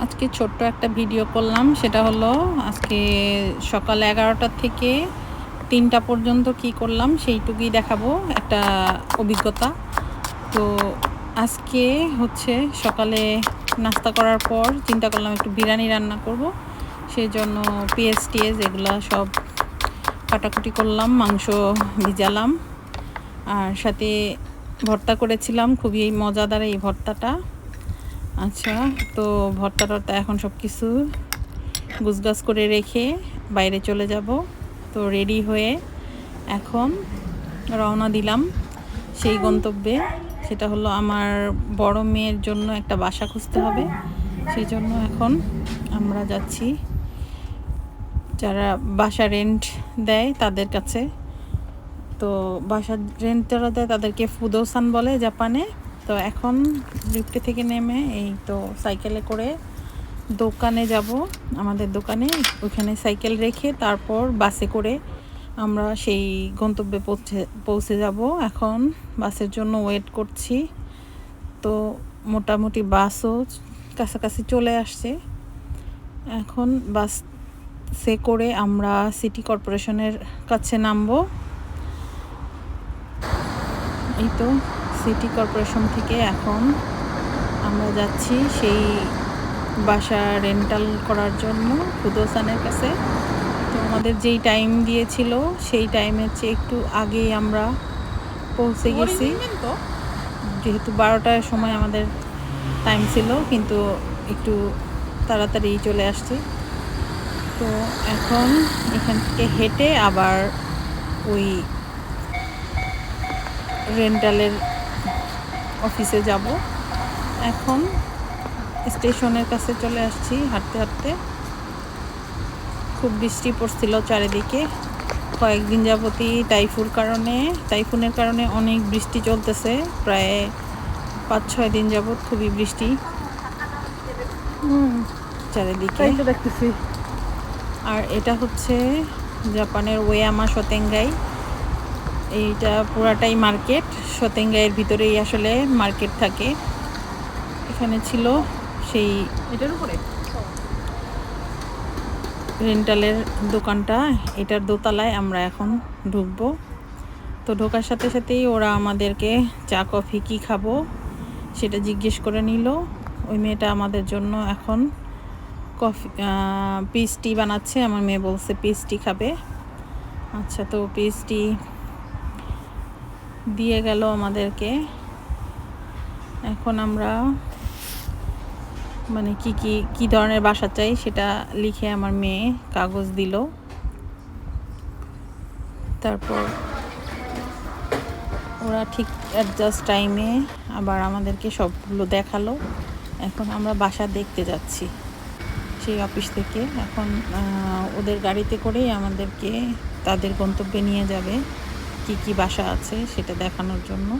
আজকে ছোট্ট একটা ভিডিও করলাম, সেটা হলো আজকে সকাল 11টা থেকে 3টা পর্যন্ত কি করলাম সেইটুকুই দেখাবো, একটা অভিজ্ঞতা। তো আজকে হচ্ছে সকালে নাস্তা করার পর চিন্তা করলাম একটু বিরিয়ানি রান্না করব, সেই জন্য পেঁয়াজ টিয়াজ এগুলো সব কাটাকুটি করলাম, মাংস ভিজালাম, আর সাথে ভর্তা করেছিলাম, খুবই মজাদার এই ভর্তাটা। আচ্ছা, তো ভর্তা টর্তা এখন সব কিছু গুছগাছ করে রেখে বাইরে চলে যাব। তো রেডি হয়ে এখন রওনা দিলাম সেই গন্তব্যে, সেটা হলো আমার বড় মেয়ের জন্য একটা বাসা খুঁজতে হবে। সেই জন্য এখন আমরা যাচ্ছি যারা বাসা রেন্ট দেয় তাদের কাছে। তো বাসা রেন্ট যারা দেয় তাদেরকে ফুদোসান বলে জাপানে। তো এখন লিফটে থেকে নেমে এই তো সাইকেলে করে দোকানে যাব, আমাদের দোকানে। ওইখানে সাইকেল রেখে তারপর বাসে করে আমরা সেই গন্তব্যে পৌঁছে যাব। এখন বাসের জন্য ওয়েট করছি। তো মোটামুটি বাসও কাছাকাছি চলে আসছে। এখন বাসে করে আমরা সিটি কর্পোরেশনের কাছে নামবো। এই তো সিটি কর্পোরেশন থেকে এখন আমরা যাচ্ছি সেই বাসা রেন্টাল করার জন্য ফুদোসানের কাছে। তো আমাদের যেই টাইম দিয়েছিল সেই টাইমের চেয়ে একটু আগেই আমরা পৌঁছে গেছি, যেহেতু 12টার সময় আমাদের টাইম ছিল, কিন্তু একটু তাড়াতাড়ি চলে আসছি। তো এখন এখান থেকে হেঁটে আবার ওই রেন্টালের অফিসে যাব। এখন স্টেশনের কাছে চলে আসছি হাঁটতে হাঁটতে। খুব বৃষ্টি পড়ছিল চারিদিকে কয়েকদিন যাবতই, টাইফুনের কারণে অনেক বৃষ্টি চলতেছে, প্রায় 5-6 দিন যাবত খুবই বৃষ্টি চারিদিকে। আর এটা হচ্ছে জাপানের ওয়ায়ামা শতেঙ্গাই। এইটা পুরাটাই মার্কেট, শতেঙ্গাইয়ের ভিতরেই আসলে মার্কেট থাকে। এখানে ছিল সেই এটার উপরে রেন্টালের দোকানটা, এটার দোতলায় আমরা এখন ঢুকবো। তো ঢোকার সাথে সাথেই ওরা আমাদেরকে চা কফি কী খাবো সেটা জিজ্ঞেস করে নিল। ওই মেয়েটা আমাদের জন্য এখন কফি পিস টি বানাচ্ছে, আমার মেয়ে বলছে পিস টি খাবে। আচ্ছা, তো পিস টি দিয়ে গেল আমাদেরকে। এখন আমরা মানে কি ধরনের বাসা চাই সেটা লিখে আমার মেয়ে কাগজ দিল। তারপর ওরা ঠিক অ্যাডজাস্ট টাইমে আবার আমাদেরকে সবগুলো দেখালো। এখন আমরা বাসা দেখতে যাচ্ছি সেই অফিস থেকে। এখন ওদের গাড়িতে করেই আমাদেরকে তাদের গন্তব্যে নিয়ে যাবে, কি বাসা আছে সেটা দেখানোর জন্য।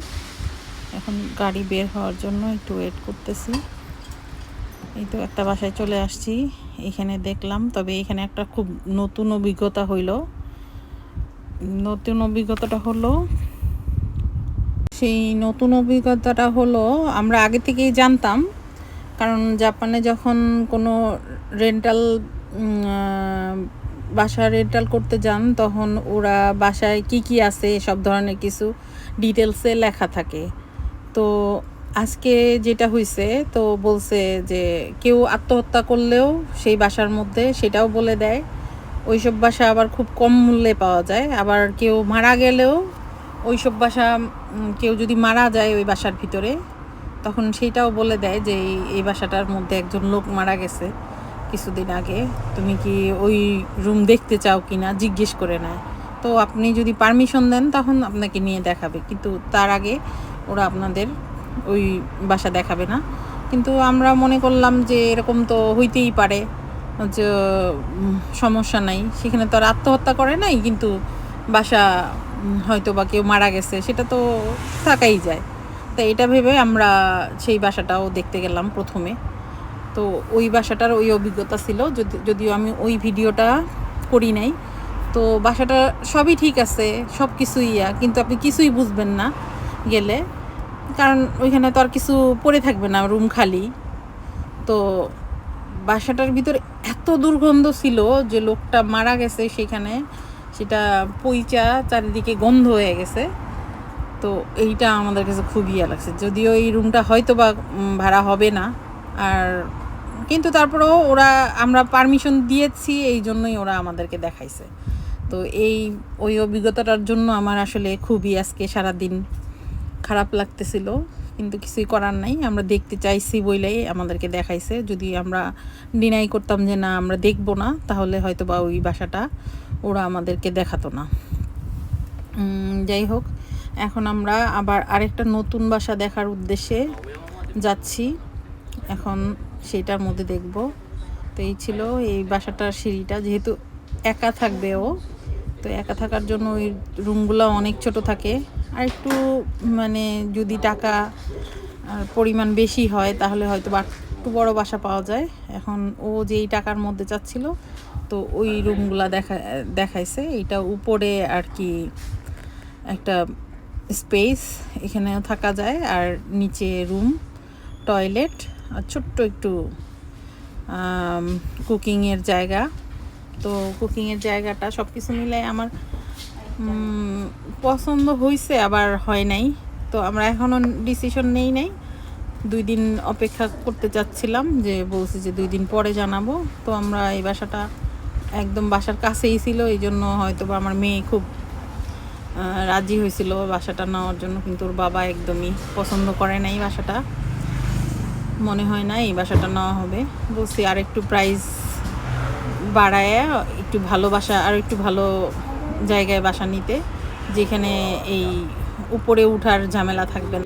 এখন গাড়ি বের হওয়ার জন্য একটু ওয়েট করতেছি। এই তো একটা বাসায় চলে আসছি, এখানে দেখলাম। তবে এখানে একটা খুব নতুন অভিজ্ঞতা হইল। নতুন অভিজ্ঞতাটা হলো আমরা আগে থেকেই জানতাম, কারণ জাপানে যখন কোনো বাসা রেন্টাল করতে যান তখন ওরা বাসায় কি আছে সব ধরনের কিছু ডিটেলসে লেখা থাকে। তো আজকে যেটা হয়েছে, তো বলছে যে কেউ আত্মহত্যা করলেও সেই বাসার মধ্যে সেটাও বলে দেয়। ওইসব বাসা আবার খুব কম মূল্যে পাওয়া যায়। আবার কেউ মারা গেলেও ওইসব বাসা, কেউ যদি মারা যায় ওই বাসার ভিতরে, তখন সেইটাও বলে দেয় যে এই বাসাটার মধ্যে একজন লোক মারা গেছে কিছুদিন আগে, তুমি কি ওই রুম দেখতে চাও কি না জিজ্ঞেস করে নেয়। তো আপনি যদি পারমিশন দেন তখন আপনাকে নিয়ে দেখাবে, কিন্তু তার আগে ওরা আপনাদের ওই বাসা দেখাবে না। কিন্তু আমরা মনে করলাম যে এরকম তো হইতেই পারে, যে সমস্যা নাই, সেখানে তো আর আত্মহত্যা করে নাই, কিন্তু বাসা হয়তো বা কেউ মারা গেছে, সেটা তো থাকাই যায়। তো এটা ভেবে আমরা সেই বাসাটাও দেখতে গেলাম প্রথমে। তো ওই বাসাটার ওই অভিজ্ঞতা ছিল, যদিও আমি ওই ভিডিওটা করি নাই। তো বাসাটা সবই ঠিক আছে, সব কিছুই কিন্তু আপনি কিছুই বুঝবেন না গেলে, কারণ ওইখানে তো আর কিছু পড়ে থাকবে না, রুম খালি। তো বাসাটার ভিতরে এত দুর্গন্ধ ছিল যে লোকটা মারা গেছে সেখানে, সেটা পইচা চারিদিকে গন্ধ হয়ে গেছে। তো এইটা আমাদের কাছে খুবই ইয়ে লাগছে, যদিও এই রুমটা হয়তো বা ভাড়া হবে না, আর কিন্তু তারপরেও আমরা পারমিশন দিয়েছি, এই জন্যই ওরা আমাদেরকে দেখাইছে। তো ওই অভিজ্ঞতাটার জন্য আমার আসলে খুবই আজকে সারাদিন খারাপ লাগতেছিল, কিন্তু কিছুই করার নাই। আমরা দেখতে চাইছি বইলেই আমাদেরকে দেখাইছে। যদি আমরা ডিনাই করতাম যে না আমরা দেখবো না, তাহলে হয়তো বা ওই বাসাটা ওরা আমাদেরকে দেখাতো না। যাই হোক, এখন আমরা আবার আরেকটা নতুন বাসা দেখার উদ্দেশ্যে যাচ্ছি, এখন সেটার মধ্যে দেখব। তো এই ছিল এই বাসাটার সিঁড়িটা, যেহেতু একা থাকবে ও, তো একা থাকার জন্য ওই রুমগুলো অনেক ছোট থাকে। আর একটু মানে যদি টাকা পরিমাণ বেশি হয় তাহলে হয়তো বা একটু বড় বাসা পাওয়া যায়। এখন ও যেই টাকার মধ্যে চাচ্ছিল, তো ওই রুমগুলা দেখাইছে। এইটা উপরে আর কি একটা স্পেস, এখানেও থাকা যায়, আর নিচে রুম, টয়লেট, আর ছোট্ট একটু কুকিংয়ের জায়গা। তো কুকিংয়ের জায়গাটা সব কিছু মিলে আমার পছন্দ হয়েছে, আবার হয় নাই। তো আমরা এখনও ডিসিশন নেই নাই, 2 দিন অপেক্ষা করতে চাচ্ছিলাম, যে বলছি যে 2 দিন পরে জানাবো। তো আমরা এই বাসাটা একদম বাসার কাছেই ছিল, এই জন্য হয়তো বা আমার মেয়ে খুব রাজি হয়েছিল বাসাটা নেওয়ার জন্য, কিন্তু ওর বাবা একদমই পছন্দ করে নাই বাসাটা, মনে হয় না এই বাসাটা নেওয়া হবে। বলছি আর একটু প্রাইস বাড়ায় একটু ভালো বাসা, আর একটু ভালো জায়গায় বাসা নিতে, যেখানে এই উপরে উঠার ঝামেলা থাকবে না।